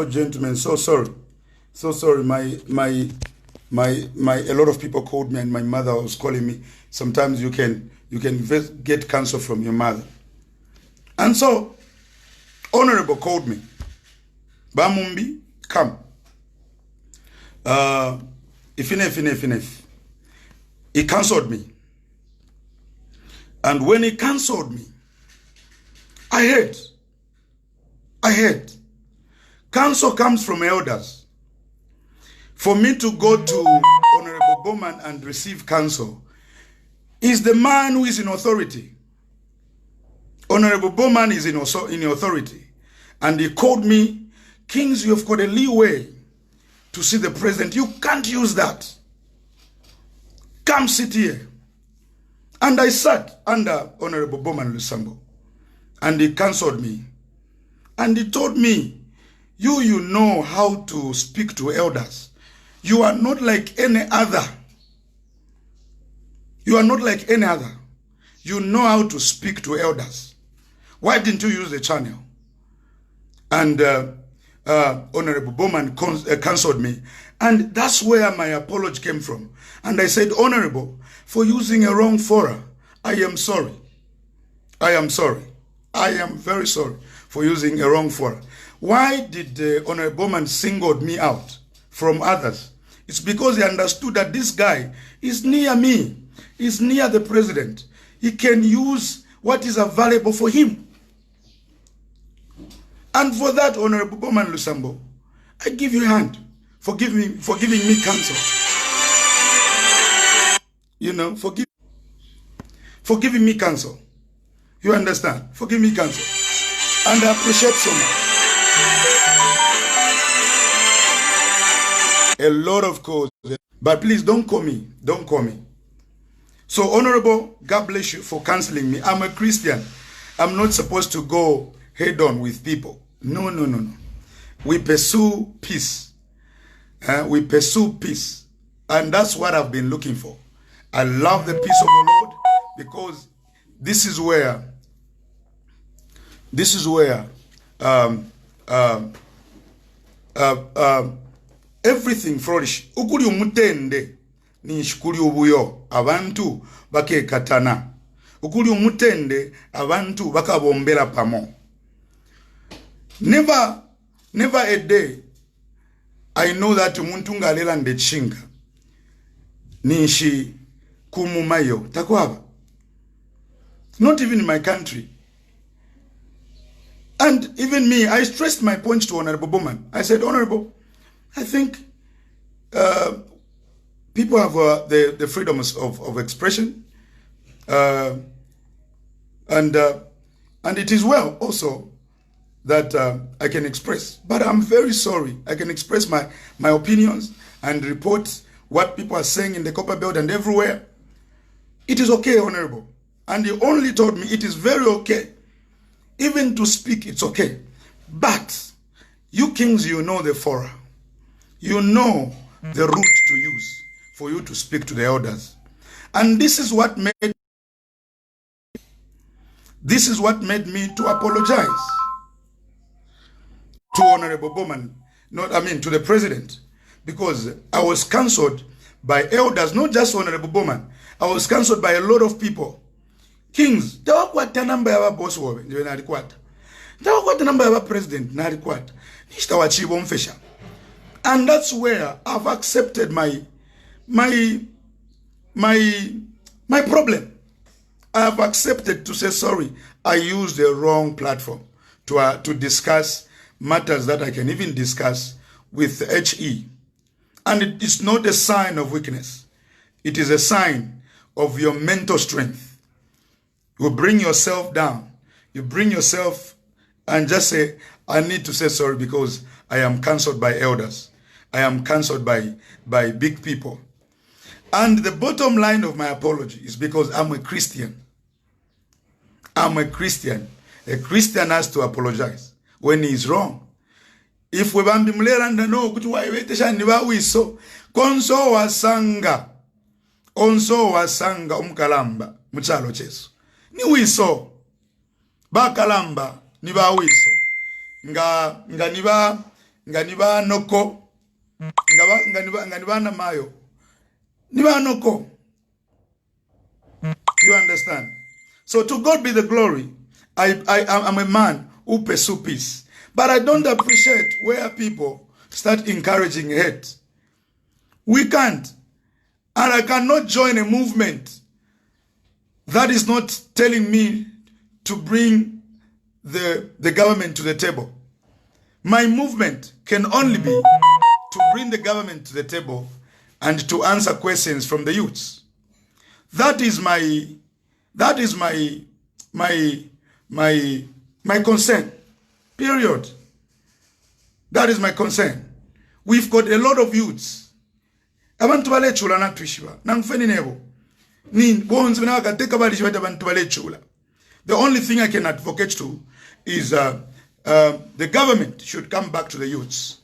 gentlemen. So sorry. My, a lot of people called me, and my mother was calling me. Sometimes you can get cancer from your mother. And so, Honorable called me. Bamumbi, come. If. He cancelled me. And when he cancelled me, I heard. Counsel comes from elders. For me to go to Honorable Bowman and receive counsel is the man who is in authority. Honorable Bowman is in authority. And he called me, Kings, you have got a leeway to see the president. You can't use that. Come sit here. And I sat under Honorable Bowman Lusambo. And he counseled me. And he told me, you know how to speak to elders. You are not like any other. You are not like any other. You know how to speak to elders. Why didn't you use the channel? And Honorable Bowman counseled me. And that's where my apology came from. And I said, Honorable, for using a wrong fora, I am sorry. I am sorry. I am very sorry for using a wrong fora. Why did Honorable Bowman singled me out from others? It's because he understood that this guy is near me. He's near the president. He can use what is available for him. And for that, Honorable Bowman Lusambo, I give you a hand for giving me counsel. You know, for giving me counsel. You understand? For giving me counsel. And I appreciate so much. A lot of calls. But please don't call me. Don't call me. So, Honorable, God bless you for canceling me. I'm a Christian. I'm not supposed to go head on with people. No. We pursue peace. We pursue peace. And that's what I've been looking for. I love the peace of the Lord because this is where everything flourish. Ukuli umutende ni shukuli ubuyo abantu bake katana. Ukuli umutende abantu bakabombera pamo. Never a day I know that umuntu ngalela ndechinga nishi kumumayo takwaba. Not even in my country. And even me, I stressed my point to Honorable Bowman. I said, Honorable, I think people have the freedom of expression. And it is well also that I can express. But I'm very sorry. I can express my opinions and report what people are saying in the Copper Belt and everywhere. It is okay, Honorable. And he only told me it is very okay. Even to speak, it's okay. But you Kings, you know the fora. You know the route to use for you to speak to the elders. And this is what made me to apologize to Honorable Bowman, to the president, because I was cancelled by elders, not just Honorable Bowman. I was cancelled by a lot of people. Kings, tawakwata namba ya boss wobe ndiwe nalikwata. Tawakwata namba ya president nalikwata. Nishtawachibo mfesha. And that's where I've accepted my problem. I have accepted to say sorry. I used the wrong platform to discuss matters that I can even discuss with HE. And it is not a sign of weakness. It is a sign of your mental strength. You bring yourself down. You bring yourself and just say, I need to say sorry because I am cancelled by elders. I am cancelled by big people. And the bottom line of my apology is because I'm a Christian. I'm a Christian. A Christian has to apologize when he is wrong. If we bambi mleranda no kutuwaiwetesha niba wiso konso wasanga umkalamba muchalo cheso ni wiso bakalamba niba wiso nga niba noko nga niba na mayo niba noko. You understand? So to God be the glory. I'm a man who pursue peace, but I don't appreciate where people start encouraging hate. We can't, and I cannot join a movement that is not telling me to bring the government to the table. My movement can only be to bring the government to the table and to answer questions from the youths. That is my concern. Period. That is my concern. We've got a lot of youths. Abantu balechula na tuishiwa. Nangfeni nebo. The only thing I can advocate to is the government should come back to the youths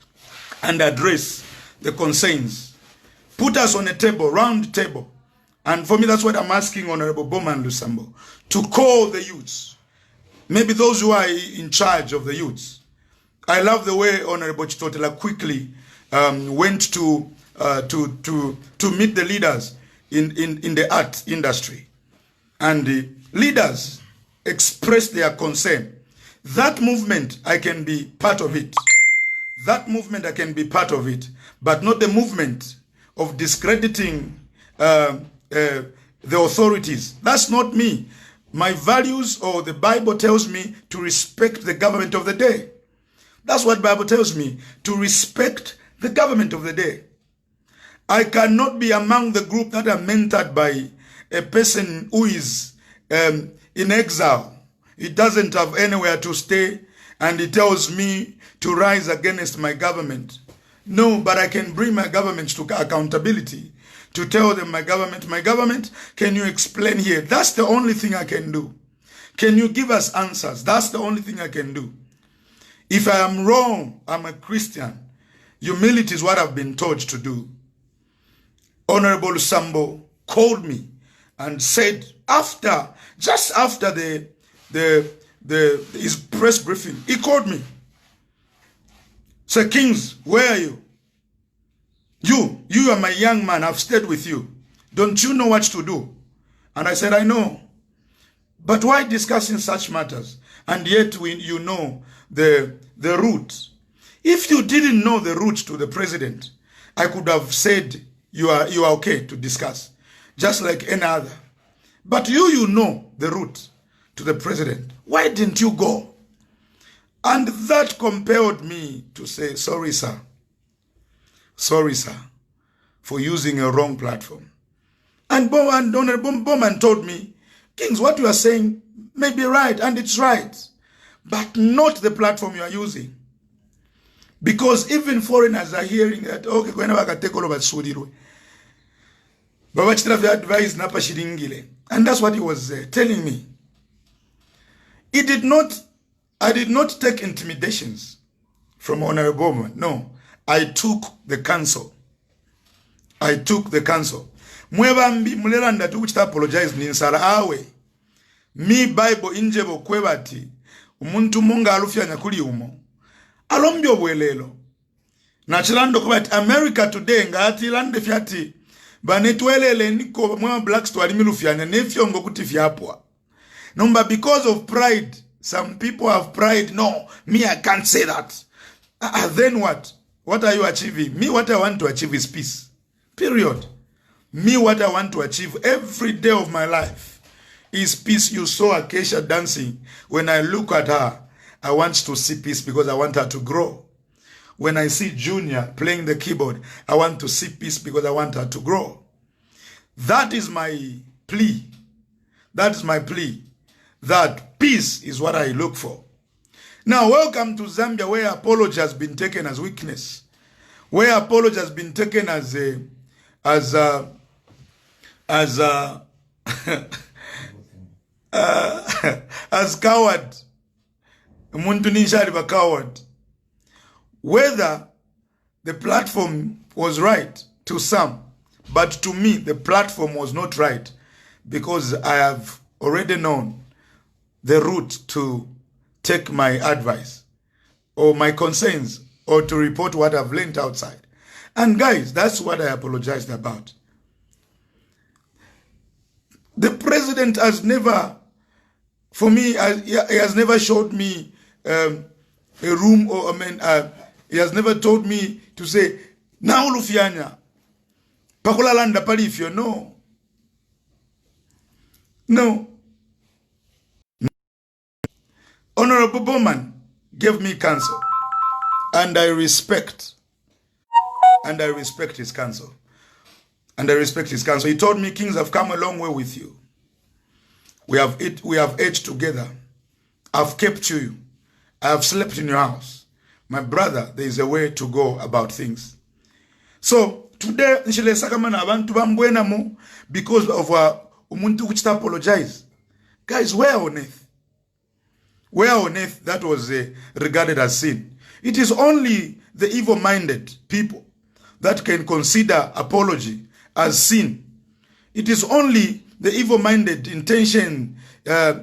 and address the concerns. Put us on a table, round table. And for me, that's what I'm asking Honorable Bowman Lusambo, to call the youths. Maybe those who are in charge of the youths. I love the way Honorable Chitotela quickly went to meet the leaders in the art industry. And the leaders expressed their concern. That movement, I can be part of it. That movement, I can be part of it. But not the movement of discrediting the authorities. That's not me. My values, or the Bible tells me to respect the government of the day. That's what the Bible tells me, to respect the government of the day. I cannot be among the group that are mentored by a person who is in exile. He doesn't have anywhere to stay, and he tells me to rise against my government. No, but I can bring my government to accountability, to tell them, my government, can you explain here? That's the only thing I can do. Can you give us answers? That's the only thing I can do. If I am wrong, I'm a Christian. Humility is what I've been taught to do. Honorable Lusambo called me and said, just after his press briefing, he called me. Said, Kings, where are you? You are my young man. I've stayed with you. Don't you know what to do? And I said, I know. But why discussing such matters? And yet you know the route. If you didn't know the route to the president, I could have said you are okay to discuss, just like any other. But you know the route to the president. Why didn't you go? And that compelled me to say, sorry, sir. Sorry, sir, for using a wrong platform. And Bowman told me, Kings, what you are saying may be right, and it's right, but not the platform you are using. Because even foreigners are hearing that, okay, whenever I take all over Sudirwe, and that's what he was telling me. I did not take intimidations from Honorable Bowman. No, I took the counsel. I took the counsel. Mwebambi mulelanda tukuchita apologize ninsala awe. Mi Bible injebo kwebati. Umuntu munga alufya nyakuli umo. Alombyo bwelelo. Na chilando kwebati America today nga ati lande fyati. Banetwelele niko mwa blacks to alimilufyanya nefyo ngokuti fyapwa. Number because of pride. Some people have pride. No, me I can't say that. Then what? What are you achieving? Me, what I want to achieve is peace. Period. Me, what I want to achieve every day of my life is peace. You saw Acacia dancing. When I look at her, I want to see peace because I want her to grow. When I see Junior playing the keyboard, I want to see peace because I want her to grow. That is my plea. That is my plea. That peace is what I look for. Now, welcome to Zambia, where apology has been taken as weakness, where apology has been taken as coward. Umuntu ninshali ba coward. Whether the platform was right to some, but to me the platform was not right, because I have already known the route to take my advice. or my concerns or to report what I've learned outside. And guys, that's what I apologized about. The president has never, for me, he has never showed me a room, or he has never told me to say, now Lufianya, Pakula Landa Palifio. No. No. Honorable Bowman gave me counsel, and I respect his counsel. And I respect his counsel. He told me, Kings have come a long way with you. We have ate together. I've kept you. I have slept in your house. My brother, there is a way to go about things. So today, because of umuntu which apologize. Guys, where on earth? Where on earth that was regarded as sin? It is only the evil-minded people that can consider apology as sin. It is only the evil-minded intention,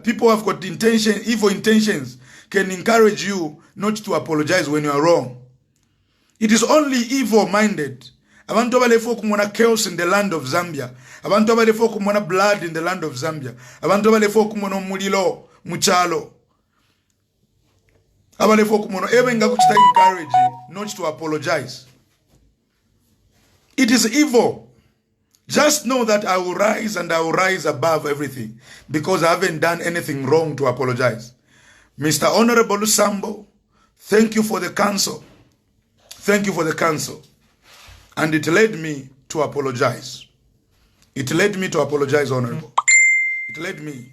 people who have got evil intentions can encourage you not to apologize when you are wrong. It is only evil-minded. Abantu abalefo kumona chaos in the land of Zambia. Abantu abalefo kumona blood in the land of Zambia. Abantu abalefo kumona mulilo muchalo. Abalefo kumono ebenga kuchita encourage not to apologize. It is evil. Just know that I will rise, and I will rise above everything, because I haven't done anything wrong to apologize. Mr. Honorable Lusambo, thank you for the counsel. Thank you for the counsel. And it led me to apologize. It led me to apologize, Honorable. It led me.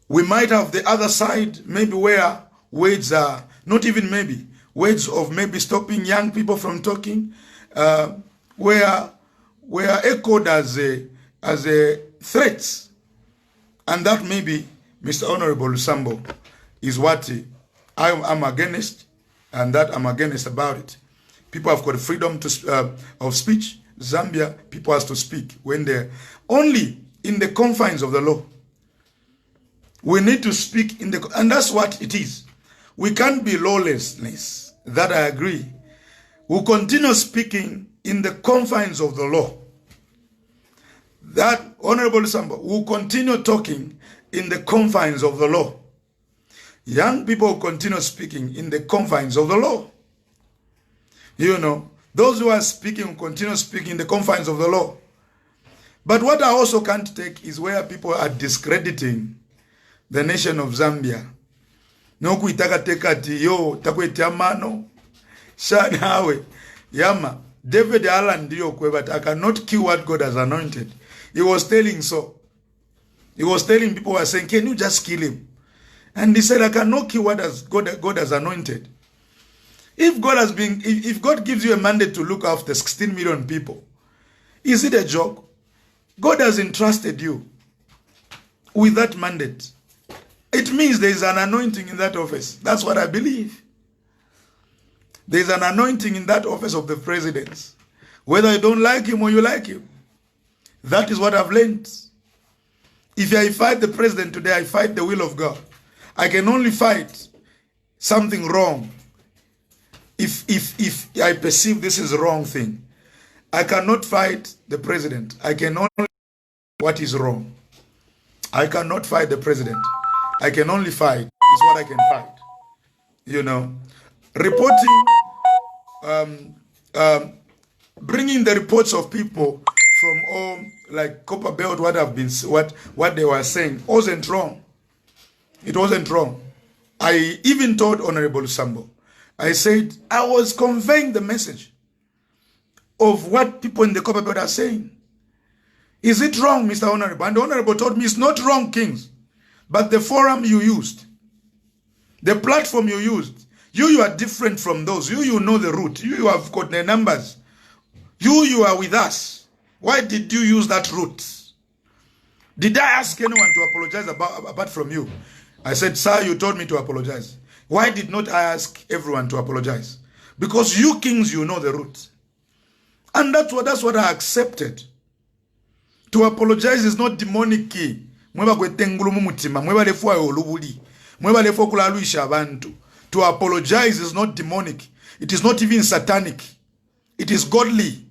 We might have the other side, maybe where words are, not even maybe, words of maybe stopping young people from talking, where echoed as a threats. And that maybe, Mr. Honorable Lusambo, is what I'm against, and that I'm against about it. People have got freedom to, of speech. Zambia, people has to speak when they're only in the confines of the law. We need to speak in the, and that's what it is. We can't be lawlessness. That I agree. We'll continue speaking in the confines of the law. That, Honorable Lusambo, will continue talking in the confines of the law. Young people will continue speaking in the confines of the law. You know, those who are speaking will continue speaking in the confines of the law. But what I also can't take is where people are discrediting the nation of Zambia. No kuitaka tekati yo takwete mano shanawe yama David Allen ndiyo kwe, but I cannot kill what God has anointed. He was telling so. He was telling people who were saying, can you just kill him? And he said, I cannot kill what God has anointed. If God has been, if God gives you a mandate to look after 16 million people, is it a joke? God has entrusted you with that mandate. It means there is an anointing in that office. That's what I believe. There is an anointing in that office of the president. Whether you don't like him or you like him. That is what I've learned. If I fight the president today, I fight the will of God. I can only fight something wrong if I perceive this is a wrong thing. I cannot fight the president. I can only fight what is wrong. I cannot fight the president. I can only fight is what I can fight. You know, reporting, bringing the reports of people from all, like Copper Belt, what they were saying wasn't wrong. It wasn't wrong. I even told Honorable Lusambo, I said I was conveying the message of what people in the Copper Belt are saying. Is it wrong, Mr. Honorable? And the Honorable told me it's not wrong, Kings. But the forum you used, the platform you used, you are different from those. You know the route. You have got the numbers. You are with us. Why did you use that route? Did I ask anyone to apologize apart from you? I said, sir, you told me to apologize. Why did not I ask everyone to apologize? Because you Kings, you know the route. And that's what I accepted. To apologize is not demonic key. Mweba kwetengulu mumutima, mweba lefwa olubuli, mweba lefwa kulaluisha abantu. To apologize is not demonic. It is not even satanic. It is godly.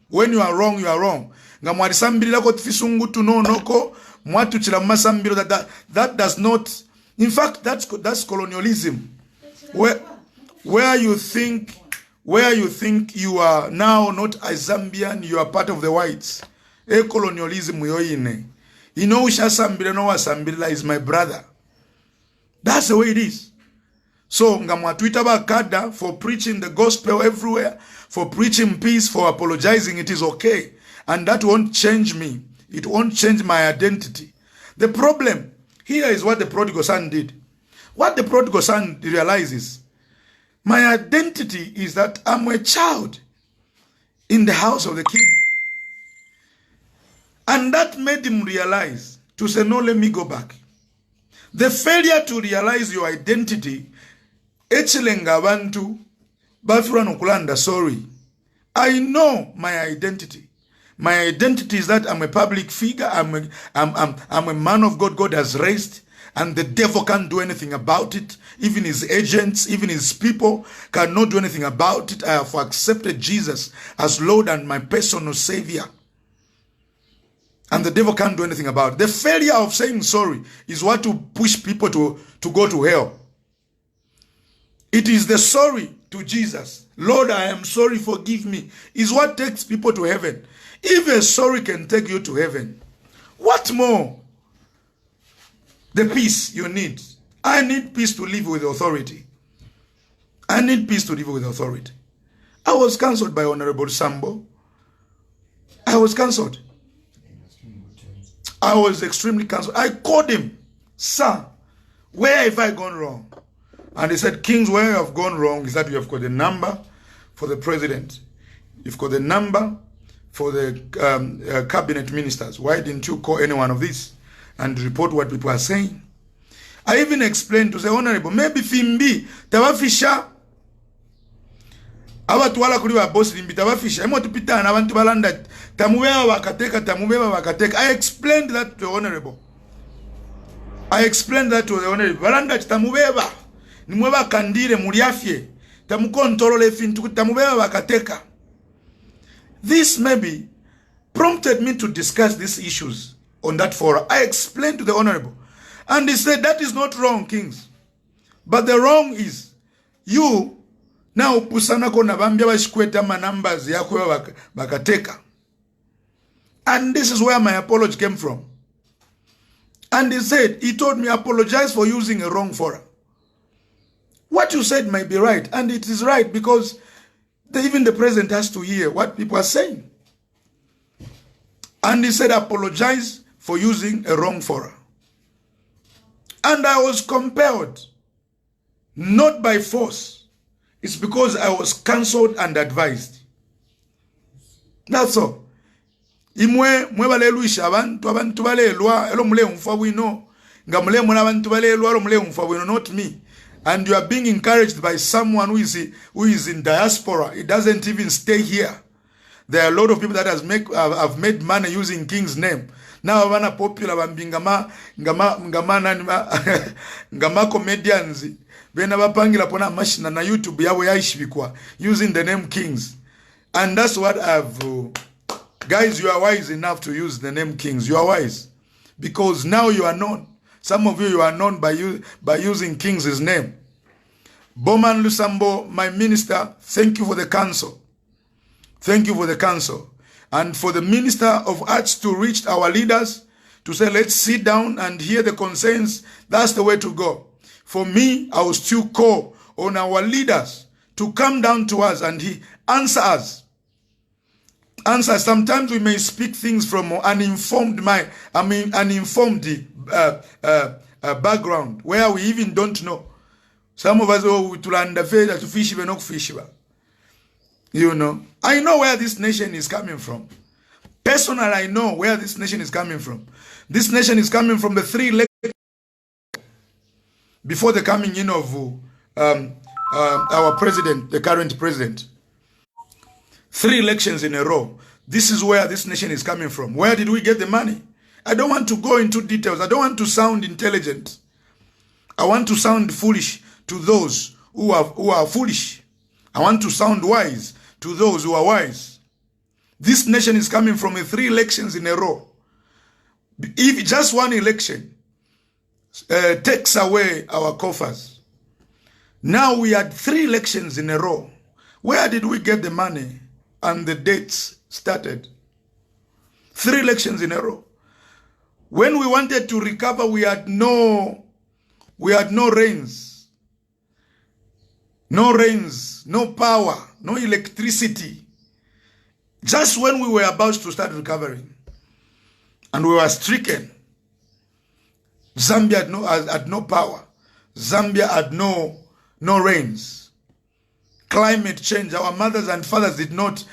When you are wrong, you are wrong. That does not. In fact, that's colonialism. Where you think you are now not a Zambian, you are part of the whites. Colonialism yoine. You know, Shasambila no Wasambila is my brother. That's the way it is. So ngamwa Twitter bakada for preaching the gospel everywhere, for preaching peace, for apologizing, it is okay. And that won't change me. It won't change my identity. The problem here is what the prodigal son did. What the prodigal son realizes, my identity is that I'm a child in the house of the king. And that made him realize to say, no, let me go back. The failure to realize your identity, sorry. I know my identity. My identity is that I'm a public figure. I'm a man of God. God has raised, and the devil can't do anything about it. Even his agents, even his people cannot do anything about it. I have accepted Jesus as Lord and my personal Savior. And the devil can't do anything about it. The failure of saying sorry is what to push people to go to hell. It is the sorry to Jesus. Lord, I am sorry, forgive me, is what takes people to heaven. If a sorry can take you to heaven, what more? The peace you need. I need peace to live with authority. I need peace to live with authority. I was cancelled by Honorable Lusambo. I was cancelled. I was extremely cancelled. I called him, sir, where have I gone wrong? And he said, Kings, where you have gone wrong is that you have got the number for the president. You've got the number for the cabinet ministers. Why didn't you call any one of these and report what people are saying? I even explained to the Honorable, maybe Fimbi, Tawafisha, abatwala kuli ba boss limbi tabafisha emo tupita na abantu balanda tamubeba bakateka. I explained that to the Honorable. Balanda tamubeba nimweba kandire muliafye tamukontrole fintu tamubeba bakateka. This maybe prompted me to discuss these issues on that forum. I explained to the Honorable, and he said that is not wrong, Kings, but the wrong is you now pusana kona bambia bashikweta numbers yako bakateka. And this is where my apology came from. And he told me, apologize for using a wrong forum. What you said might be right, and it is right, because even the president has to hear what people are saying. And he said, apologize for using a wrong forum. And I was compelled, not by force. It's because I was counseled and advised. That's all. Imwe mwebaleluisha abantu balelwa elo mule umfa wino ngamule mwana abantu balelwa elo mule umfa wino, not me. And you are being encouraged by someone who is in diaspora. It doesn't even stay here. There are a lot of people that have made money using King's name. Now wana popular bambingama ngama comedians bena bapangira pona mashina na YouTube yawe yaishibikwa using the name Kings. And that's what I've guys, you are wise enough to use the name Kings. You are wise because now you are known. Some of you are known by using King's name. Bowman Lusambo, my minister, thank you for the counsel. Thank you for the counsel. And for the Minister of Arts to reach our leaders to say, let's sit down and hear the concerns. That's the way to go. For me, I will still call on our leaders to come down to us and answer us. Answer. Sometimes we may speak things from uninformed background where we even don't know. Some of us to fish even not fish. You know, I know where this nation is coming from. Personally, I know where this nation is coming from. This nation is coming from the 3 elections before the coming in of our president, the current president. 3 elections in a row. This is where this nation is coming from. Where did we get the money? I don't want to go into details. I don't want to sound intelligent. I want to sound foolish to those who are foolish. I want to sound wise to those who are wise. This nation is coming from 3 elections in a row. If just one election takes away our coffers, now we had 3 elections in a row. Where did we get the money and the dates started? 3 elections in a row. When we wanted to recover, we had no rains. No rains, no power, no electricity. Just when we were about to start recovering, and we were stricken. Zambia had no power. Zambia had no rains. Climate change. Our mothers and fathers did not.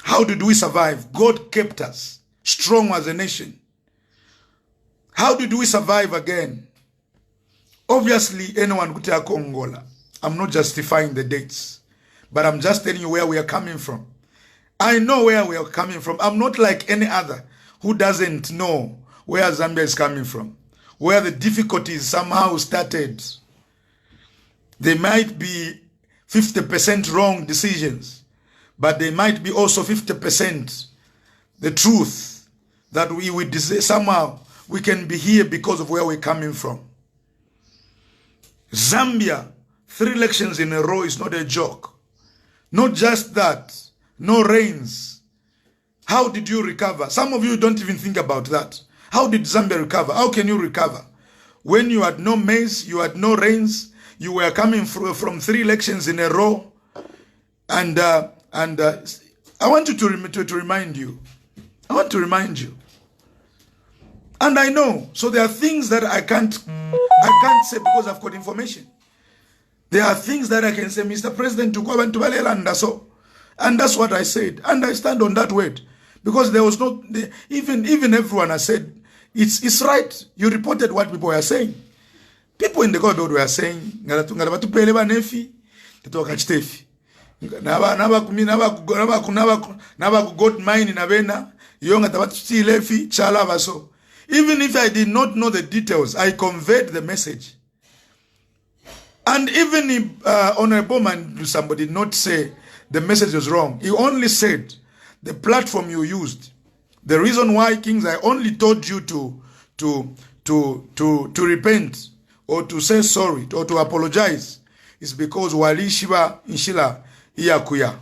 How did we survive? God kept us strong as a nation. How did we survive again? Obviously, anyone could take Angola. I'm not justifying the dates, but I'm just telling you where we are coming from. I know where we are coming from. I'm not like any other who doesn't know where Zambia is coming from, where the difficulties somehow started. There might be 50% wrong decisions, but there might be also 50% the truth that we would say somehow we can be here because of where we're coming from. Zambia, 3 elections in a row is not a joke. Not just that, no rains. How did you recover? Some of you don't even think about that. How did Zambia recover? How can you recover? When you had no maize, you had no rains, you were coming from 3 elections in a row. And I want you to remind you. I want to remind you. And I know, so there are things that I can't say because I've got information. There are things that I can say, Mr. President, to go and to so. And that's what I said. And I stand on that word. Because there was no, even everyone has said, it's right. You reported what people were saying. People in the God were saying, even if I did not know the details, I conveyed the message. And even if Honorable Bowman Lusambo did not say the message was wrong, he only said the platform you used. The reason why, Kings, I only told you to repent or to say sorry or to apologize is because wali shiba inshila iyakuya.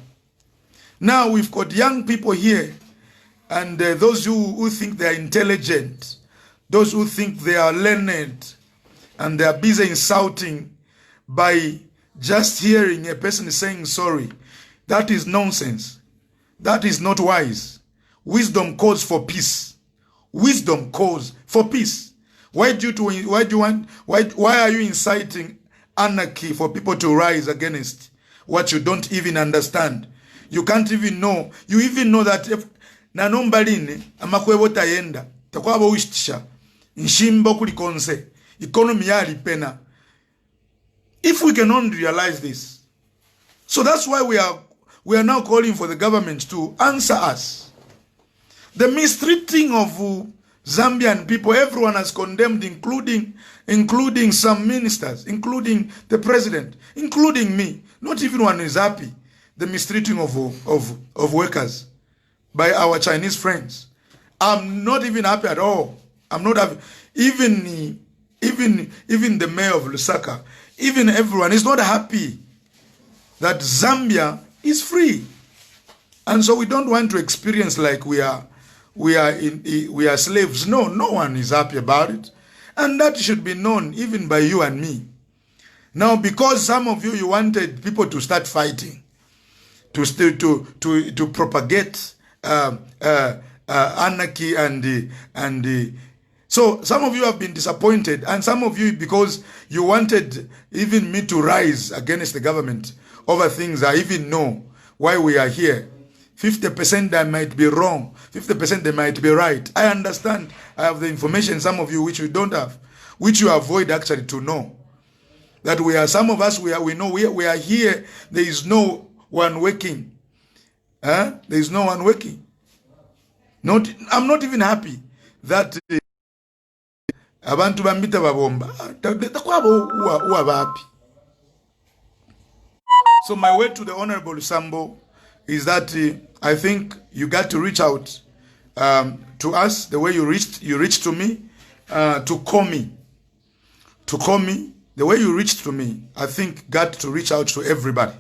Now we've got young people here, and those who think they are intelligent, those who think they are learned, and they are busy insulting by just hearing a person saying sorry. That is nonsense. That is not wise. Wisdom calls for peace. Wisdom calls for peace. Why are you inciting anarchy for people to rise against what you don't even understand? You can't even know. You even know that if nanombaline amakwebo tayenda takwabo wishtisha nshimbo kulikonse economy yali pena. If we can only realize this. So that's why we are now calling for the government to answer us. The mistreating of Zambian people, everyone has condemned, including some ministers, including the president, including me. Not even one is happy. The mistreating of workers by our Chinese friends. I'm not even happy at all. I'm not happy. Even the mayor of Lusaka, even everyone is not happy that Zambia is free. And so we don't want to experience like we are slaves. No one is happy about it. And that should be known even by you and me. Now, because some of you wanted people to start fighting, to propagate anarchy so some of you have been disappointed, and some of you because you wanted even me to rise against the government over things I even know why we are here. 50% I might be wrong, 50% they might be right. I understand. I have the information, some of you, which you don't have, which you avoid actually to know. That we are, some of us, we know we are here. There is no one working. There is no one working. I'm not even happy that Abantu bambita babomba. Takwabo uwabapi. So my word to the Honorable Lusambo is that I think you got to reach out to us the way you reached to me, to call me. The way you reached to me, I think got to reach out to everybody,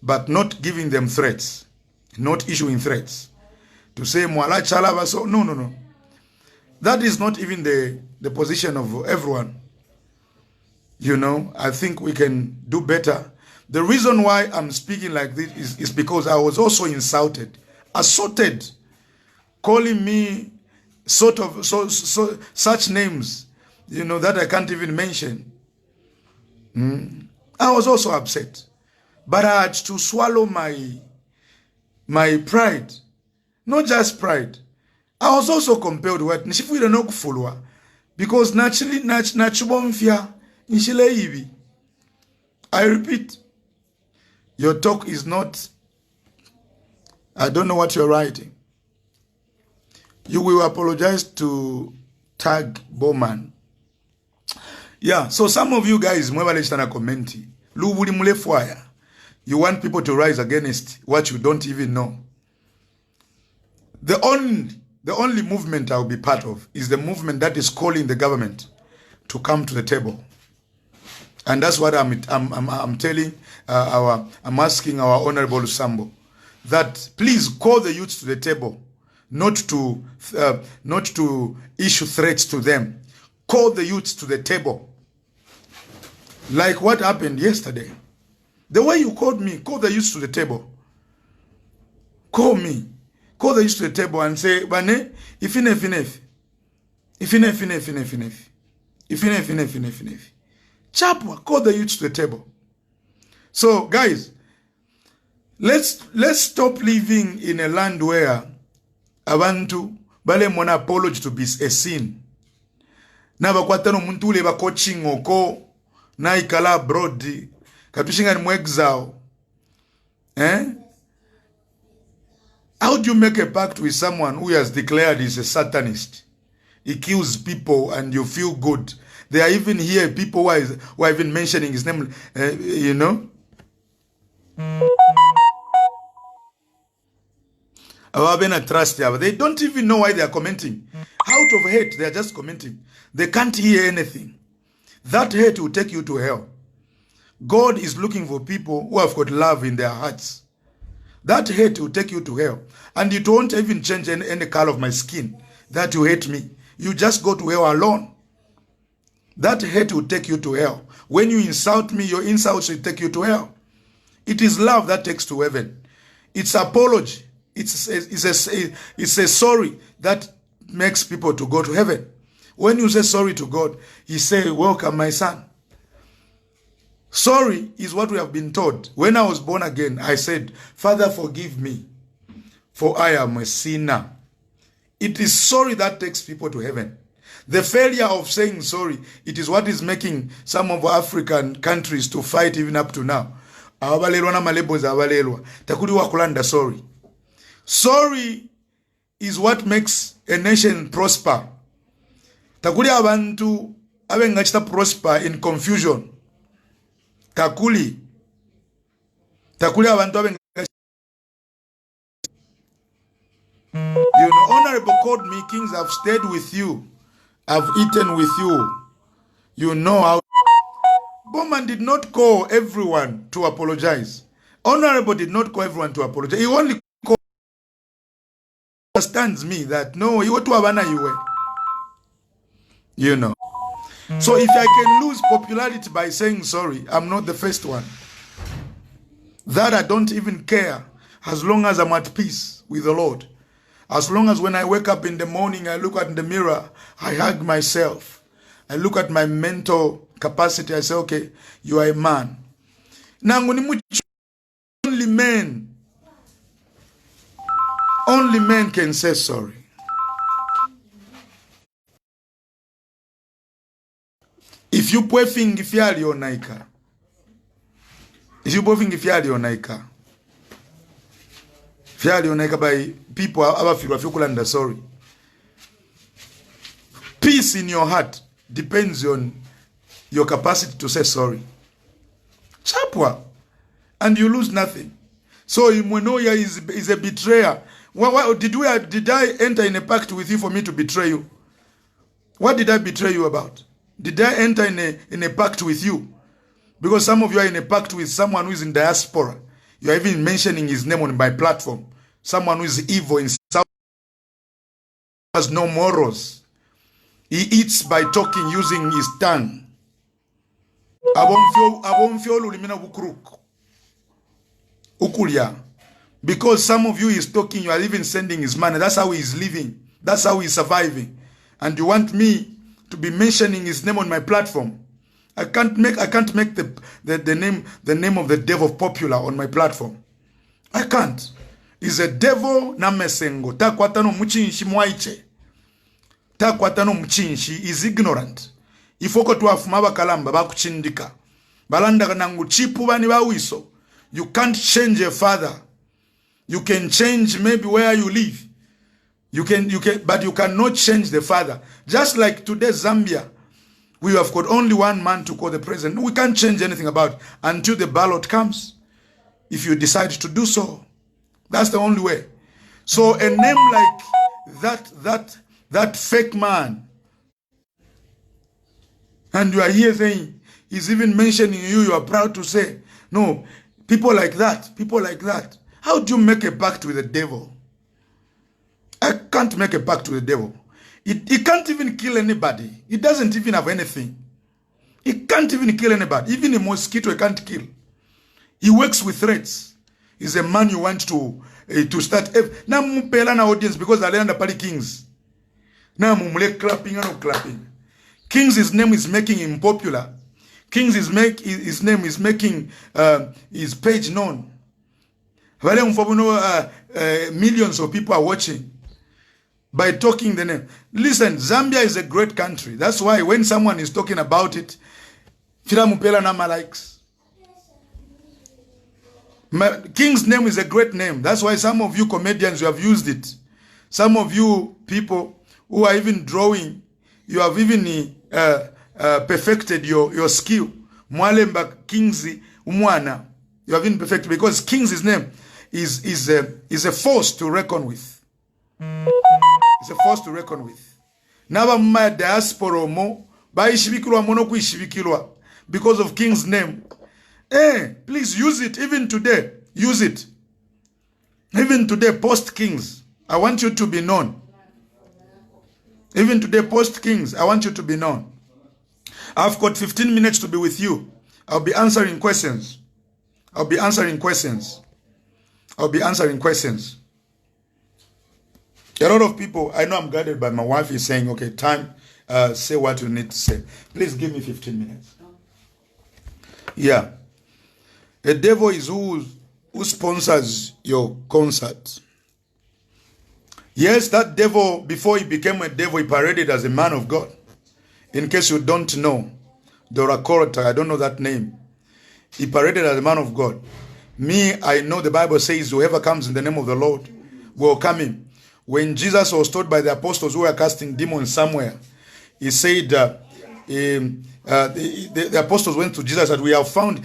but not giving them threats, not issuing threats. To say, Mwala Chalaba, so no. That is not even the position of everyone. You know, I think we can do better. The reason why I'm speaking like this is because I was also insulted, assaulted, calling me such names, you know, that I can't even mention. I was also upset, but I had to swallow my pride, not just pride. I was also compelled what nishifuire no kufulwa because naturally nachubomfia nshile. I repeat, your talk is not, I don't know what you're writing. You will apologize to tag Bowman. Yeah, so some of you guys, you want people to rise against what you don't even know. The only movement I'll be part of is the movement that is calling the government to come to the table. And that's what I'm telling I'm asking our Honorable Lusambo, that please call the youth to the table, not to issue threats to them. Call the youth to the table. Like what happened yesterday. The way you called me, call the youth to the table. Call me. Call the youth to the table and say, Bane, if Chapwa, call the youth to the table. So, guys, let's stop living in a land where abantu bale mwana apology to be a sin. Na bakwatano muntu ule ba coaching oko na ikala abroad katushinga ni mwexao. How do you make a pact with someone who has declared he's a Satanist? He kills people and you feel good. There are even here people who are even mentioning his name, you know. They don't even know why they are commenting. Out of hate, they are just commenting. They can't hear anything. That hate will take you to hell. God is looking for people who have got love in their hearts. That hate will take you to hell. And it won't even change any color of my skin that you hate me. You just go to hell alone. That hate will take you to hell. When you insult me, your insults will take you to hell. It is love that takes to heaven. It's apology. It's a sorry that makes people to go to heaven. When you say sorry to God, He say, welcome my son. Sorry is what we have been taught. When I was born again, I said, Father, forgive me, for I am a sinner. It is sorry that takes people to heaven. The failure of saying sorry, it is what is making some of African countries to fight even up to now. Sorry. Sorry is what makes a nation prosper. Takuli abantu abengachita prosper in confusion. Takuli abantu abengachita. You know, Honorable called me, kings have stayed with you. I've eaten with you. You know how. Bowman did not call everyone to apologize. Honorable did not call everyone to apologize. He only understands me that no, you to Havana you were. You know. So if I can lose popularity by saying sorry, I'm not the first one. That I don't even care as long as I'm at peace with the Lord. As long as when I wake up in the morning, I look at the mirror, I hug myself. I look at my mental capacity, I say, okay, you are a man. Only men can say sorry. If you pwefing ifyali onaika. If you pwefing ifyali onaika. Fyali onaika by people abafirwa fyokulanda sorry. Peace in your heart depends on your capacity to say sorry. Chapwa. And you lose nothing. So Imwenoya is a betrayer. Did I enter in a pact with you for me to betray you? What did I betray you about? Did I enter in a pact with you? Because some of you are in a pact with someone who is in diaspora. You are even mentioning his name on my platform. Someone who is evil in South, has no morals. He eats by talking, using his tongue. Because some of you is talking, you are even sending his money. That's how he is living. That's how he is surviving. And you want me to be mentioning his name on my platform? I can't make the name of the devil popular on my platform. I can't. He's a devil namesengo. Takwatano muchinshi mwaiche. Takwatano muchinshi is ignorant. Ifoko tuafuma bakalamba bakuchindika. Balanda nangu chipu bani bawiso. You can't change a father. You can change maybe where you live. You can, but you cannot change the father. Just like today, Zambia, we have got only one man to call the president. We can't change anything about it until the ballot comes. If you decide to do so, that's the only way. So a name like that fake man, and you are here saying, he's even mentioning you, you are proud to say, no, people like that. How do you make a pact with the devil? I can't make a pact with the devil. He can't even kill anybody. He doesn't even have anything. He can't even kill anybody. Even a mosquito he can't kill. He works with threats. He's a man you want to start. Now mupela na audience because I learned the Kings. Now mumule clapping and clapping. Kings, his name is making him popular. Kings his name is making his page known. Millions of people are watching by talking the name. Listen, Zambia is a great country. That's why when someone is talking about it, Filamupela Nama likes. King's name is a great name. That's why some of you comedians, you have used it. Some of you people who are even drawing, you have even perfected your skill. Malembe King's Umwana. You have even perfected because King's name is a force to reckon with. It's a force to reckon with. Naba mma diaspora mo ba ishibikilwa mono ku ishibikilwa because of King's name. Please use it even today. Use it. Even today, post Kings. I want you to be known. Even today, post Kings. I want you to be known. I've got 15 minutes to be with you. I'll be answering questions. I'll be answering questions. A lot of people, I know I'm guided by my wife, is saying, okay, time, say what you need to say. Please give me 15 minutes. Yeah. A devil is who sponsors your concert. Yes, that devil, before he became a devil, he paraded as a man of God. In case you don't know, Dora Korota, I don't know that name. He paraded as a man of God. Me, I know the Bible says whoever comes in the name of the Lord will come in. When Jesus was told by the apostles who were casting demons somewhere, he said, the apostles went to Jesus and we have found,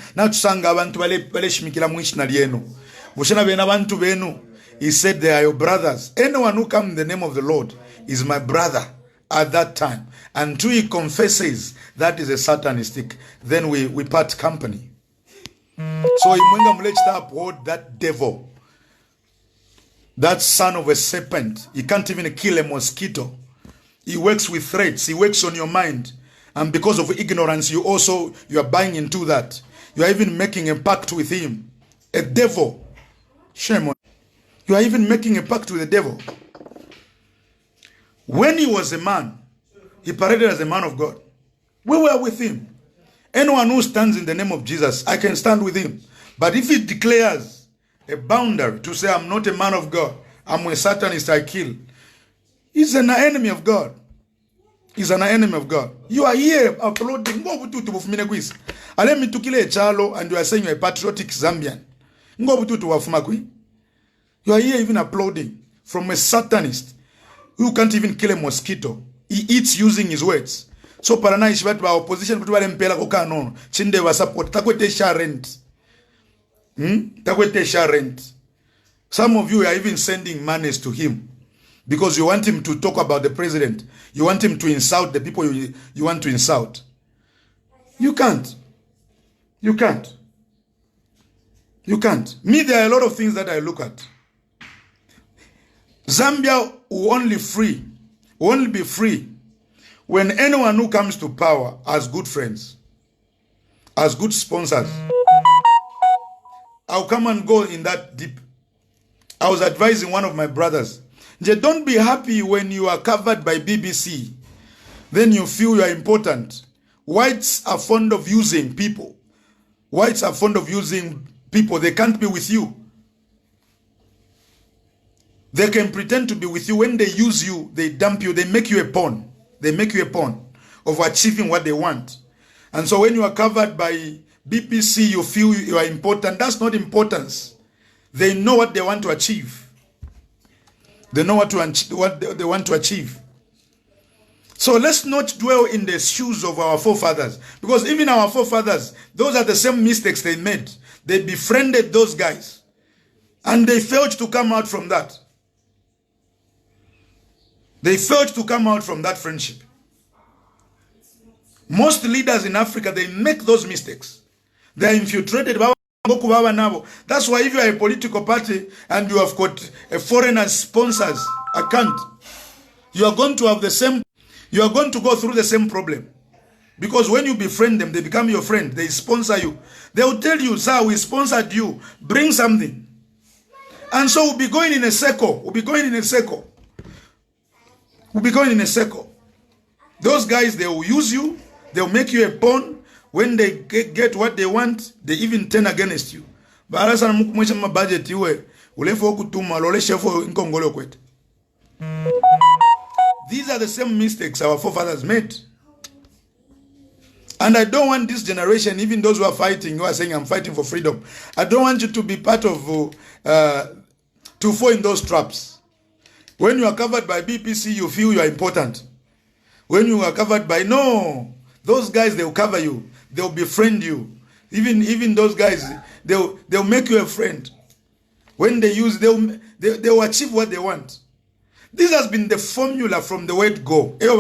he said, they are your brothers. Anyone who comes in the name of the Lord is my brother at that time. Until he confesses that is a satanistic, then we part company. So he uphold that devil. That son of a serpent. He can't even kill a mosquito. He works with threats. He works on your mind. And because of ignorance, you are buying into that. You are even making a pact with him. A devil. Shame on you. You are even making a pact with the devil. When he was a man, he paraded as a man of God. We were with him. Anyone who stands in the name of Jesus, I can stand with him. But if he declares a boundary to say, I'm not a man of God, I'm a Satanist, I kill, he's an enemy of God. He's an enemy of God. You are here uploading. Allow me to kill a chalo and you are saying you're a patriotic Zambian. You are here even uploading from a Satanist who can't even kill a mosquito. He eats using his words. So parana ishibatu ba opposition kuti bale mpela koka nono. Chinde ba support. Takwete share rent. Takwete share rent. Some of you are even sending monies to him because you want him to talk about the president. You want him to insult the people you want to insult. You can't. You can't. You can't. Me, there are a lot of things that I look at. Zambia will only be free when anyone who comes to power has good friends, has good sponsors. I'll come and go in that deep. I was advising one of my brothers, don't be happy when you are covered by BBC. Then you feel you are important. Whites are fond of using people. Whites are fond of using people. They can't be with you. They can pretend to be with you. When they use you, they dump you. They make you a pawn. They make you a pawn of achieving what they want. And so when you are covered by BBC, you feel you are important. That's not importance. They know what they want to achieve. They know what they want to achieve. So let's not dwell in the shoes of our forefathers. Because even our forefathers, those are the same mistakes they made. They befriended those guys. And they failed to come out from that. They failed to come out from that friendship. Most leaders in Africa, they make those mistakes. They are infiltrated. That's why if you are a political party and you have got a foreigner sponsors account, you are going to have the same, you are going to go through the same problem. Because when you befriend them, they become your friend. They sponsor you. They will tell you, sir, we sponsored you. Bring something. And so we'll be going in a circle. We'll be going in a circle. We'll be going in a circle. Those guys, they will use you. They'll make you a pawn. When they get what they want, they even turn against you. These are the same mistakes our forefathers made. And I don't want this generation, even those who are fighting, who are saying I'm fighting for freedom, I don't want you to be part of, to fall in those traps. When you are covered by BBC, you feel you are important. When you are covered by, no, those guys, they will cover you. They'll befriend you. Even those guys, they'll make you a friend. When they use, they'll achieve what they want. This has been the formula from the word go. They'll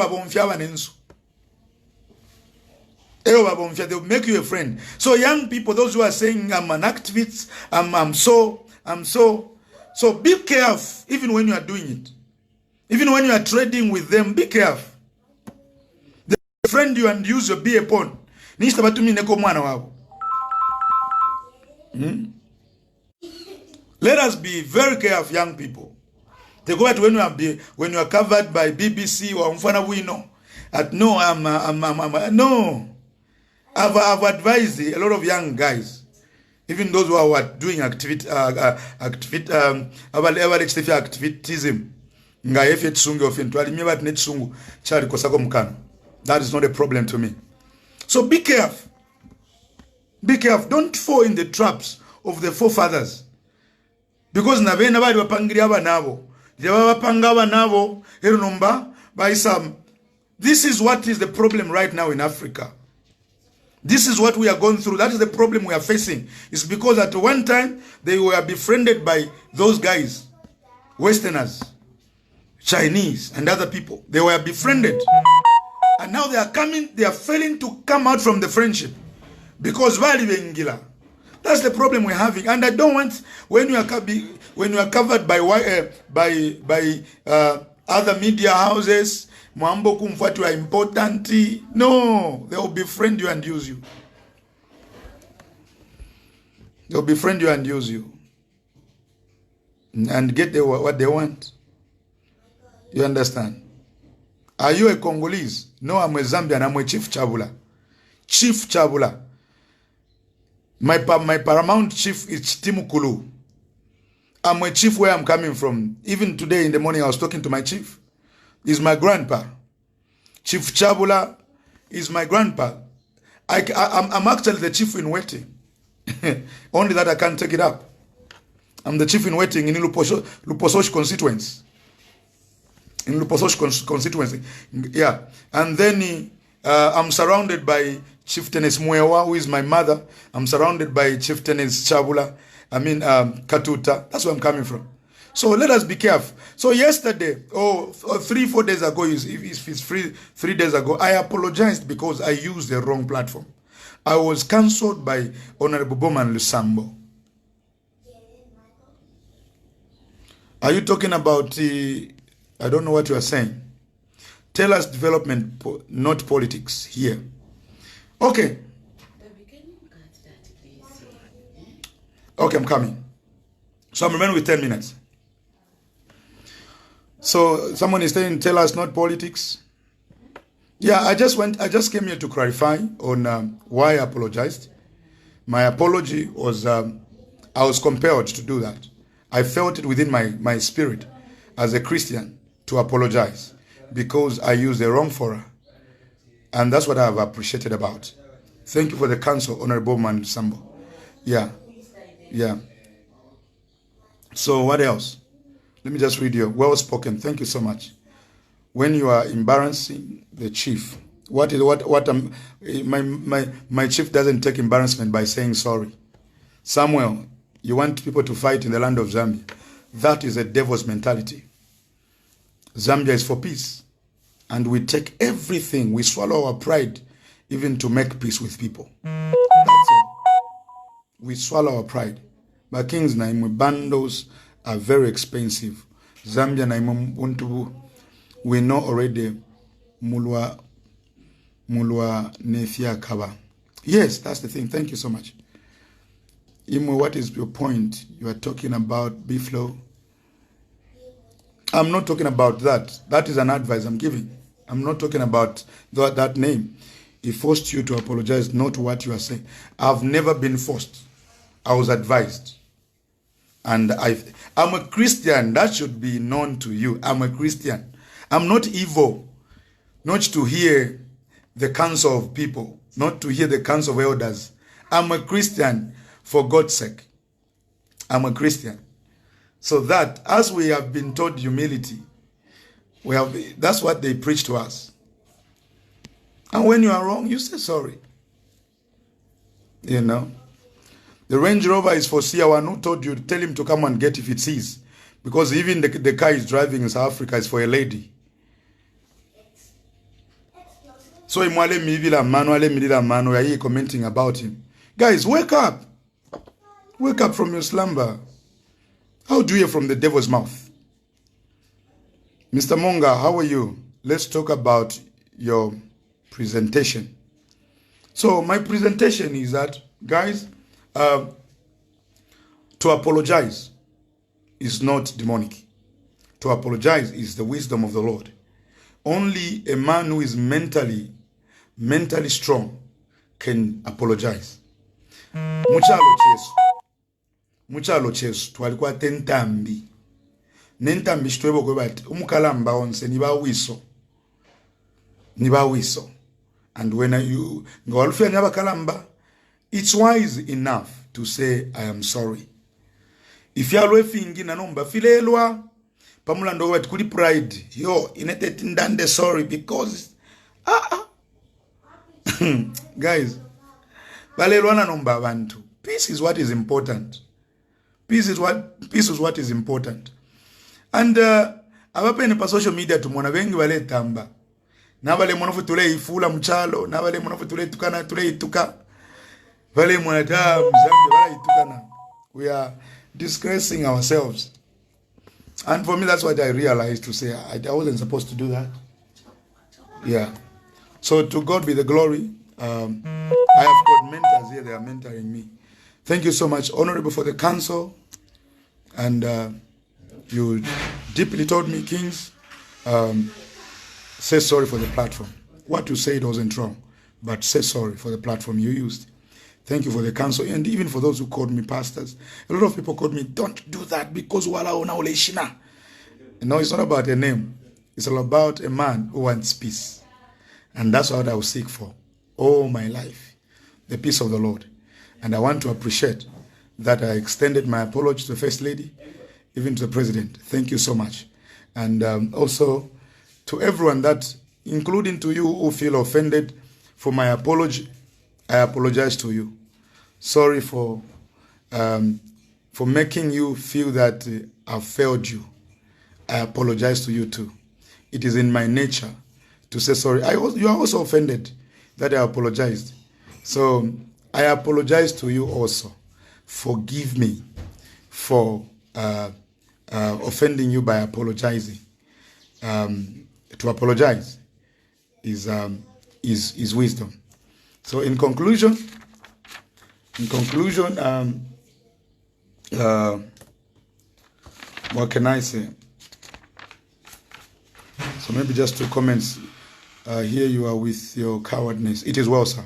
make you a friend. So young people, those who are saying I'm an activist, I'm so be careful even when you are doing it. Even when you are trading with them, be careful. They befriend you and use your be a pawn. Let us be very careful, young people. They go at when you are covered by BBC or Mfana we know. No, no. I've advised a lot of young guys, even those who are doing activism. That is not a problem to me. So be careful. Be careful. Don't fall in the traps of the forefathers. Because this is what is the problem right now in Africa. This is what we are going through. That is the problem we are facing. It's because at one time they were befriended by those guys, Westerners, Chinese, and other people. They were befriended. And now they are failing to come out from the friendship. Because that's the problem we're having. And I don't want, when you are covered by other media houses, Mwambo kumfuatu are important. No, they will befriend you and use you. They'll befriend you and use you. And get what they want. You understand? Are you a Congolese? No, I'm a Zambian. I'm a Chief Chabula. Chief Chabula. My paramount chief is Timukulu. I'm a chief where I'm coming from. Even today in the morning, I was talking to my chief. He's my grandpa. Chief Chabula is my grandpa. I'm actually the chief in waiting. Only that I can't take it up. I'm the chief in waiting in Lupososh constituency. In Lupososh constituency. Yeah. And then I'm surrounded by Chieftainess Mwewa, who is my mother. I'm surrounded by Chieftainess Chabula. Katuta. That's where I'm coming from. So let us be careful. So yesterday, 3-4 days ago, if it's 3 days ago, I apologized because I used the wrong platform. I was cancelled by Honorable Bowman Lusambo. Are you talking about I don't know what you are saying. Tell us development, not politics here. Okay. Okay, I'm coming. So I'm remaining with 10 minutes. So someone is saying, tell us not politics. Yeah, I just came here to clarify on why I apologized. My apology was, I was compelled to do that. I felt it within my spirit as a Christian to apologize because I used the wrong fora. And that's what I have appreciated about. Thank you for the counsel, Honorable Bowman Lusambo. Yeah. Yeah. So what else? Let me just read you. Well spoken. Thank you so much. When you are embarrassing the chief, my chief doesn't take embarrassment by saying sorry. Samuel, you want people to fight in the land of Zambia. That is a devil's mentality. Zambia is for peace. And we take everything. We swallow our pride even to make peace with people. That's all. We swallow our pride. But kings na bundles are very expensive. Zambia na untu, we know already mulwa nefia kaba. Yes, that's the thing. Thank you so much. Imo, what is your point? You are talking about Biflo. I'm not talking about that. That is an advice I'm giving. I'm not talking about that name. He forced you to apologize, not what you are saying. I've never been forced. I was advised. And I'm a Christian. That should be known to you. I'm a Christian. I'm not evil. Not to hear the counsel of people. Not to hear the counsel of elders. I'm a Christian for God's sake. I'm a Christian. So that, as we have been taught humility, that's what they preach to us. And when you are wrong, you say sorry. You know. The Range Rover is for Seer. Who told you to tell him to come and get if it sees. Because even the car he's driving in South Africa is for a lady. So Malembe, commenting about him. Guys, wake up. Wake up from your slumber. How do you hear from the devil's mouth? Mr. Monga, how are you? Let's talk about your presentation. So my presentation is that, guys, to apologize is not demonic. To apologize is the wisdom of the Lord. Only a man who is mentally strong can apologize. Muchalo chesu twalikuwa tentambi. Nentambi shitwebo kwe bati umukalamba onse niba wiso. And when you ngawalufia nyaba kalamba, it's wise enough to say I am sorry. If you are fingi na nomba filelwa pamula ndo wet kuli pride yo inete ndande sorry because guys balelwa na nomba abantu. Peace is what is important. Peace is what is important. And abapene pa social media tumona bengi bale tamba. Nabale monofu tule ifula mchalo, nabale monofu tule tukana tule ituka. Bale monata mzambi bale itukana. We are disgracing ourselves. And for me that's what I realized to say I wasn't supposed to do that. Yeah. So to God be the glory. I have got mentors here, they are mentoring me. Thank you so much, Honorable, for the counsel. And you deeply told me, Kings, say sorry for the platform. What you said wasn't wrong, but say sorry for the platform you used. Thank you for the counsel. And even for those who called me pastors. A lot of people called me, don't do that because wala ona uleshina. No, it's not about a name. It's all about a man who wants peace. And that's what I will seek for all my life. The peace of the Lord. And I want to appreciate that I extended my apology to the First Lady, even to the President. Thank you so much. And also to everyone that including to you who feel offended for my apology. I apologize to you. Sorry for making you feel that I've failed you. I apologize to you too. It is in my nature to say sorry. You are also offended that I apologized. So I apologize to you also. Forgive me for offending you by apologizing. To apologize is wisdom. So in conclusion, what can I say? So maybe just 2 comments. Here you are with your cowardness. It is well, sir.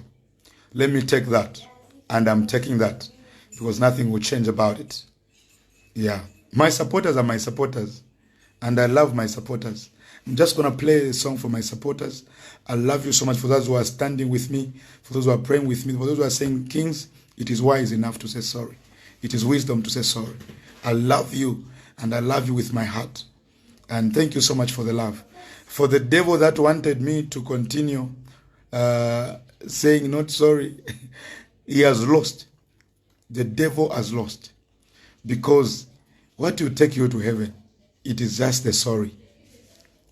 Let me take that. And I'm taking that. Because nothing will change about it. Yeah. My supporters are my supporters. And I love my supporters. I'm just going to play a song for my supporters. I love you so much. For those who are standing with me. For those who are praying with me. For those who are saying, Kings, it is wise enough to say sorry. It is wisdom to say sorry. I love you. And I love you with my heart. And thank you so much for the love. For the devil that wanted me to continue saying not sorry, he has lost. The devil has lost. Because what will take you to heaven, it is just the sorry.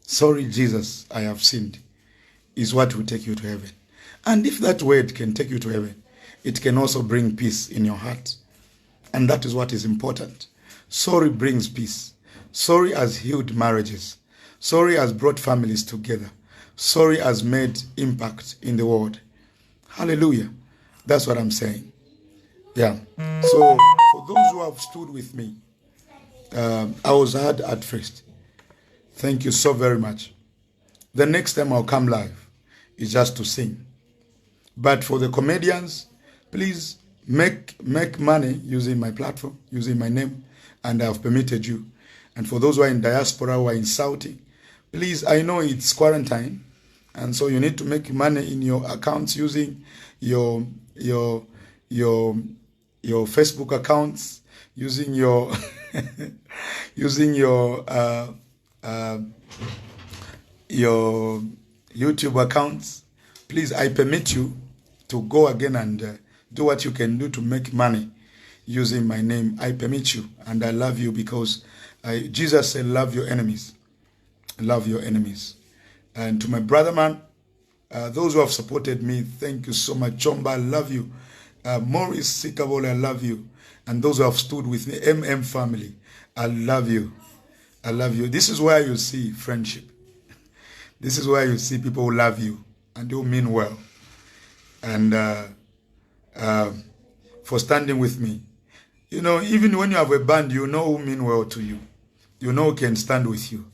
Sorry, Jesus, I have sinned, is what will take you to heaven. And if that word can take you to heaven, it can also bring peace in your heart. And that is what is important. Sorry brings peace. Sorry has healed marriages. Sorry has brought families together. Sorry has made impact in the world. Hallelujah. That's what I'm saying. Yeah. So for those who have stood with me, I was hard at first. Thank you so very much. The next time I'll come live is just to sing. But for the comedians, please make money using my platform, using my name, and I have permitted you. And for those who are in diaspora who are insulting, please, I know it's quarantine, and so you need to make money in your accounts using your Facebook accounts, using your your YouTube accounts. Please, I permit you to go again and do what you can do to make money using my name. I permit you, and I love you because Jesus said, love your enemies. Love your enemies. And to my brother, man, those who have supported me, thank you so much. Chomba, I love you. Maurice Sikabole, I love you. And those who have stood with me, MM family, I love you. I love you. This is where you see friendship. This is where you see people who love you and who mean well. And for standing with me. You know, even when you have a band, you know who mean well to you. You know who can stand with you.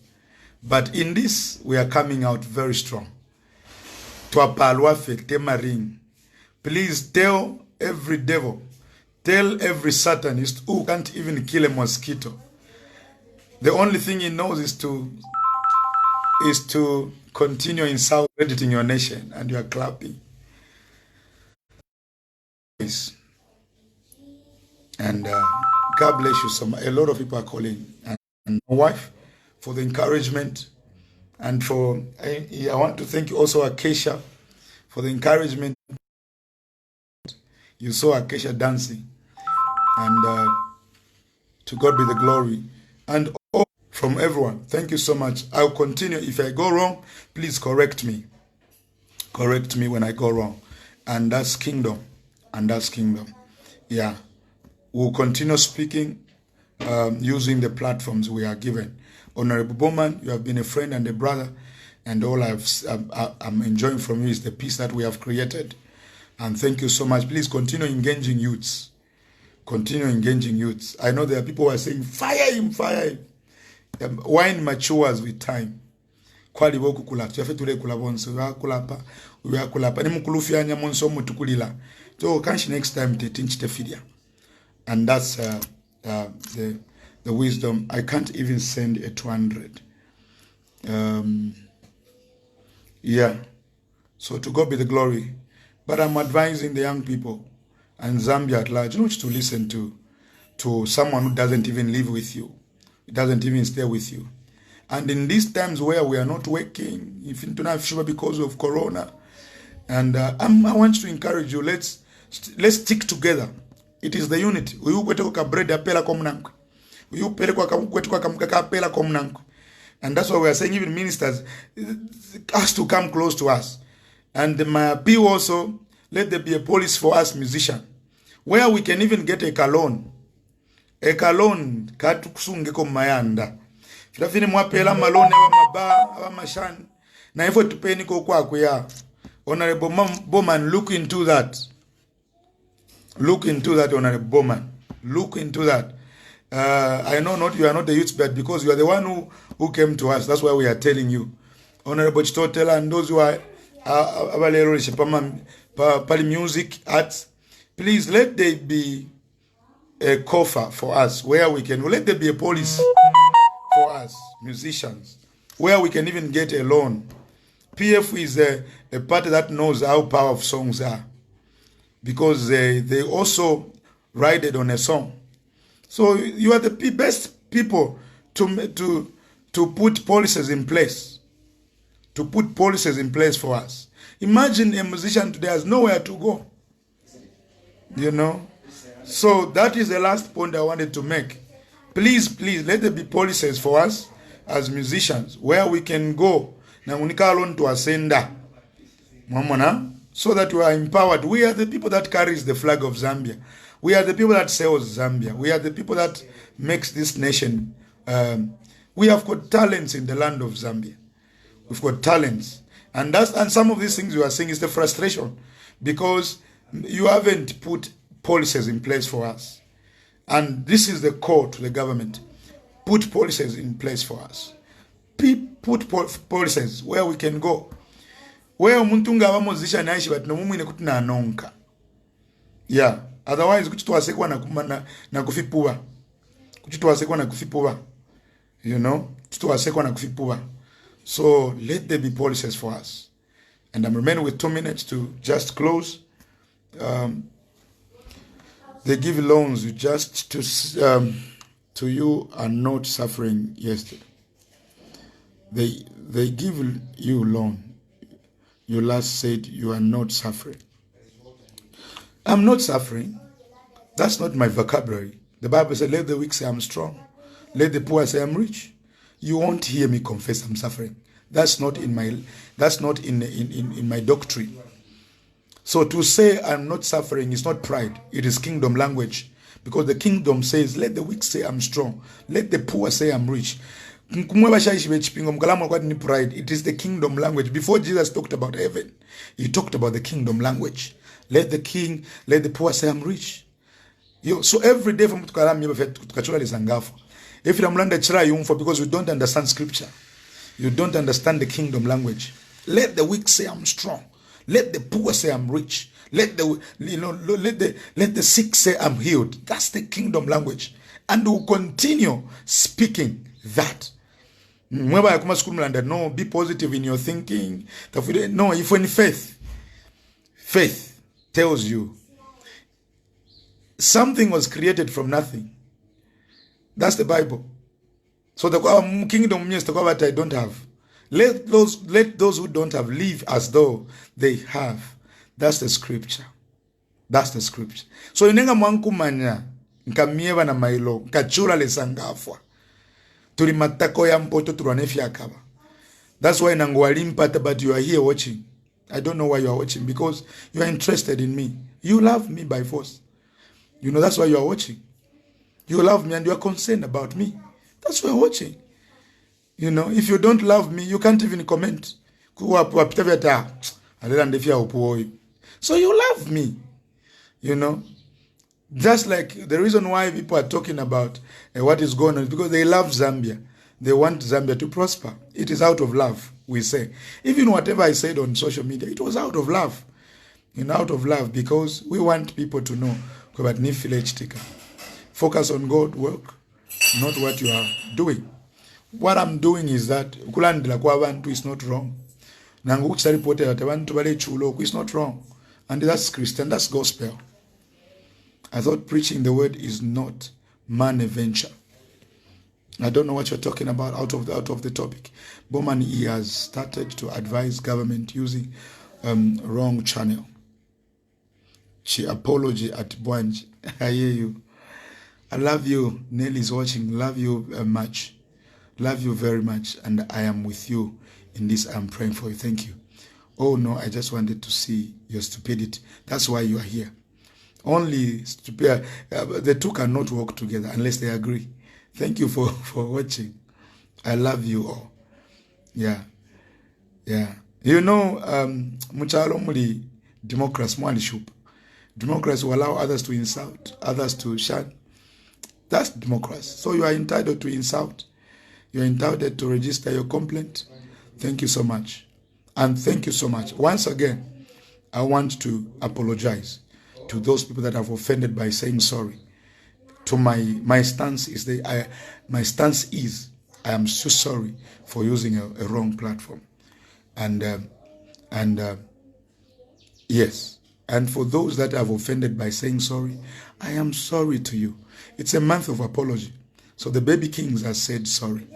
But in this, we are coming out very strong. Please tell every devil, tell every Satanist who can't even kill a mosquito. The only thing he knows is to continue insulting your nation, and you are clapping. And God bless you so much. A lot of people are calling. And my wife, for the encouragement. And for, I want to thank you also, Acacia, for the encouragement. You saw Acacia dancing. And to God be the glory. And all from everyone, thank you so much. I'll continue. If I go wrong, please correct me. Correct me when I go wrong. And that's kingdom. And that's kingdom. Yeah. We'll continue speaking using the platforms we are given. Honorable Bowman, you have been a friend and a brother. And all I'm enjoying from you is the peace that we have created. And thank you so much. Please continue engaging youths. Continue engaging youths. I know there are people who are saying, fire him, fire him. Wine matures with time. Kwali boku kula. Tuyafe tule kula bonso. Uya kulapa. Ni mkulufia nya monso mutukulila. So kanshi next time te tinch te fidia. And that's the wisdom. I can't even send a 200. Yeah. So to God be the glory. But I'm advising the young people and Zambia at large not to listen to someone who doesn't even live with you. It doesn't even stay with you. And in these times where we are not working, if you don't have sugar because of corona, and I want to encourage you, let's stick together. It is the unity. And that's why we are saying even ministers has to come close to us. And my appeal also, let there be a police for us musicians, where we can even get a cologne. A cologne, katukusungeko mayanda. Filafini mwapela malone wa maba, wa mashan. Na hivyo tupeni kwa kuya. Honorable Bowman, look into that. Look into that, Honorable Bowman. Look into that. I know not you are not the youth, but because you are the one who came to us, that's why we are telling you. Honorable Chitotela and those who are Pali music, arts, please let there be a coffer for us where we can, let there be a police for us, musicians, where we can even get a loan. PF is a party that knows how powerful songs are, because they also write it on a song. So you are the best people to put policies in place, to put policies in place for us. Imagine a musician today has nowhere to go, you know. So that is the last point I wanted to make. Please, let there be policies for us as musicians where we can go na unika alone to ascenda, so that we are empowered. We are the people that carries the flag of Zambia. We are the people that sells Zambia. We are the people that makes this nation. We have got talents in the land of Zambia. We've got talents. And some of these things you are seeing is the frustration, because you haven't put policies in place for us. And this is the call to the government. Put policies in place for us. Put policies where we can go. Where umuntu ngaba musician aishi but no mumwine kuti na anonka. Yeah. Otherwise kuchitwasekwa na kufipuwa. Kuchitwasekwa na kufipuwa. You know? Kuchitwasekwa na kufipuwa. So let there be policies for us. And I'm remaining with 2 minutes to just close. They give loans just to you are not suffering yesterday. They give you loan. You last said you are not suffering. I'm not suffering. That's not my vocabulary. The Bible said, let the weak say I'm strong. Let the poor say I'm rich. You won't hear me confess I'm suffering. That's not in my doctrine. So to say I'm not suffering is not pride. It is kingdom language. Because the kingdom says, let the weak say I'm strong. Let the poor say I'm rich. It is the kingdom language. Before Jesus talked about heaven, he talked about the kingdom language. Let the poor say I'm rich. So every day from if I'm because you don't understand scripture, you don't understand the kingdom language. Let the weak say I'm strong. Let the poor say I'm rich. Let the sick say I'm healed. That's the kingdom language. And we'll continue speaking that. No, be positive in your thinking. No, if when faith tells you something was created from nothing. That's the Bible. So the kingdom means that I don't have. Let those who don't have live as though they have. That's the scripture. That's the scripture. So inenga mwankumanya nkamieva na mailo kachula lesangafwa. Turi matako ya mpoto turanefia akaba. That's why nangwalimpata, but you are here watching. I don't know why you are watching, because you are interested in me. You love me by force. You know, that's why you are watching. You love me and you are concerned about me. That's why you are watching. You know, if you don't love me, you can't even comment. So you love me. You know, just like the reason why people are talking about what is going on is because they love Zambia. They want Zambia to prosper. It is out of love, we say. Even whatever I said on social media, it was out of love. Out of love, because we want people to know. Focus on God work, not what you are doing. What I'm doing is that is not wrong. It's not wrong. And that's Christian, that's gospel. I thought preaching the word is not man venture. I don't know what you're talking about out of the topic. Bowman, he has started to advise government using wrong channel. She apology at Bwanji. I hear you. I love you. Nelly's watching. Love you much. Love you very much. And I am with you in this. I'm praying for you. Thank you. Oh no, I just wanted to see your stupidity. That's why you are here. Only stupid. The two cannot work together unless they agree. Thank you for watching. I love you all. Yeah. Yeah. You know, Muchalo Muli, democracy, democracy will allow others to insult, others to shun. That's democracy. So you are entitled to insult. You are entitled to register your complaint. Thank you so much. And thank you so much. Once again, I want to apologize to those people that have offended by saying sorry. To my stance is I am so sorry for using a wrong platform. And yes. And for those that have offended by saying sorry, I am sorry to you. It's a month of apology. So the baby kings have said sorry.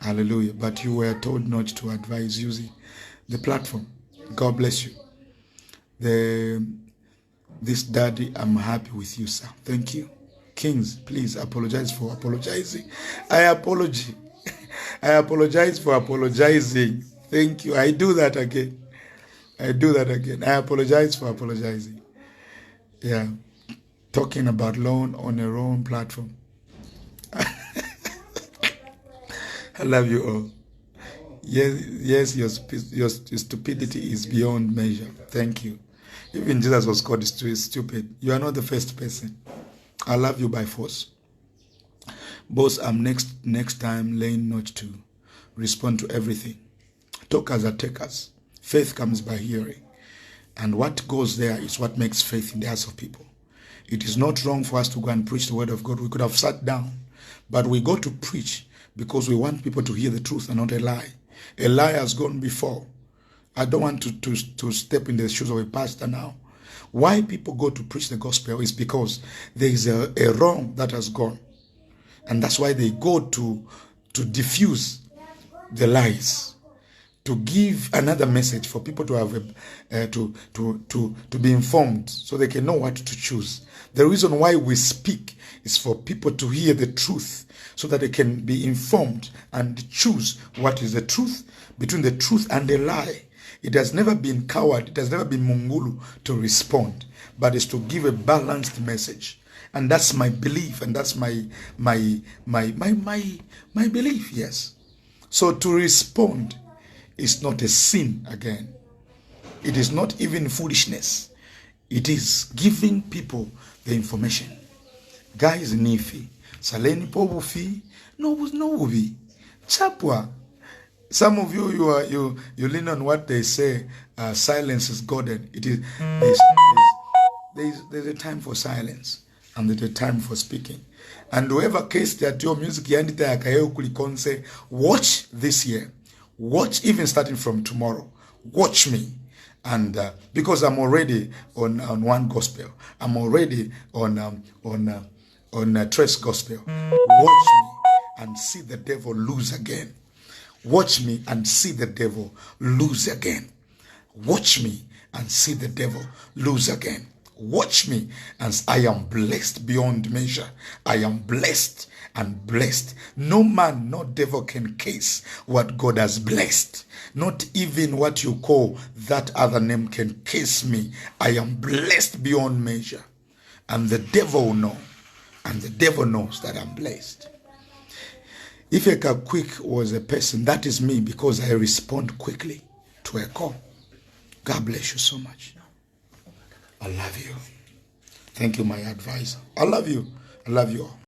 Hallelujah. But you were told not to advise using the platform. God bless you. This daddy, I'm happy with you, sir. Thank you. Kings, please apologize for apologizing. I apologize for apologizing. Thank you. I do that again. I apologize for apologizing. Yeah. Talking about loan on a wrong platform. I love you all. Yes, your stupidity is beyond measure. Thank you. Even Jesus was called stupid. You are not the first person. I love you by force. Boss, I'm next time learn not to respond to everything. Talkers are takers. Faith comes by hearing. And what goes there is what makes faith in the hearts of people. It is not wrong for us to go and preach the word of God. We could have sat down. But we go to preach because we want people to hear the truth and not a lie. A lie has gone before. I don't want to step in the shoes of a pastor now. Why people go to preach the gospel is because there is a wrong that has gone. And that's why they go to diffuse the lies, to give another message for people to have to be informed so they can know what to choose. The reason why we speak is for people to hear the truth so that they can be informed and choose what is the truth between the truth and the lie. It has never been coward, it has never been mungulu to respond, but it's to give a balanced message. And that's my belief, and that's my belief, yes. So to respond is not a sin again. It is not even foolishness. It is giving people the information. Guys, nifi, saleni pobufi, no ubi, chapwa. Some of you lean on what they say. Silence is golden. It is there's a time for silence and there's a time for speaking. And whoever case that your music say, watch this year, watch even starting from tomorrow. Watch me, and because I'm already on one gospel, I'm already on Trace gospel. Watch me and see the devil lose again. Watch me and see the devil lose again. Watch me and see the devil lose again. Watch me and I am blessed beyond measure. I am blessed and blessed. No man, no devil can case what God has blessed. Not even what you call that other name can case me. I am blessed beyond measure. And the devil will know. And the devil knows that I'm blessed. If a quick was a person, that is me because I respond quickly to a call. God bless you so much. I love you. Thank you, my advisor. I love you. I love you all.